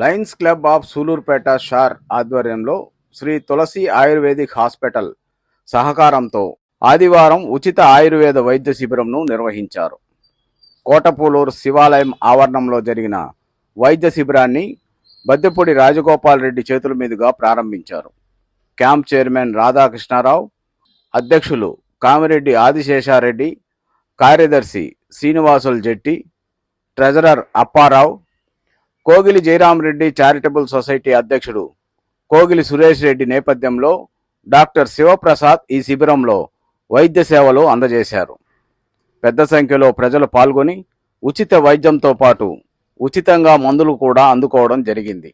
Lions Club of Sullurpeta SHAR ఆధ్వర్యంలో శ్రీ తులసి ayurvedic hospital సహకారంతో ఆదివారం ఉచిత ఆయుర్వేద వైద్య శిబిరంను నిర్వహించారు. కోటపూలూరు శివాలయం ఆవరణంలో జరిగిన వైద్య శిబిరాన్ని బద్దెపూడి రాజగోపాల్ రెడ్డి చేతుల మీదుగా ప్రారంభించారు. క్యాంప్ చైర్మన్ రాధాకృష్ణారావు, అధ్యక్షులు కామిరెడ్డి ఆదిశేషారెడ్డి, కార్యదర్శి Srinivasulu Jetty, treasurer Apparao, Kogili Jayaramareddy charitable society అధ్యక్షుడు కోగిలి సురేష్ రెడ్డి నేపథ్యంలో డాక్టర్ శివప్రసాద్ ఈ శిబిరంలో వైద్య సేవలు అందజేశారు. పెద్ద సంఖ్యలో ప్రజలు పాల్గొని ఉచిత వైద్యంతో పాటు ఉచితంగా మందులు కూడా అందుకోవడం జరిగింది.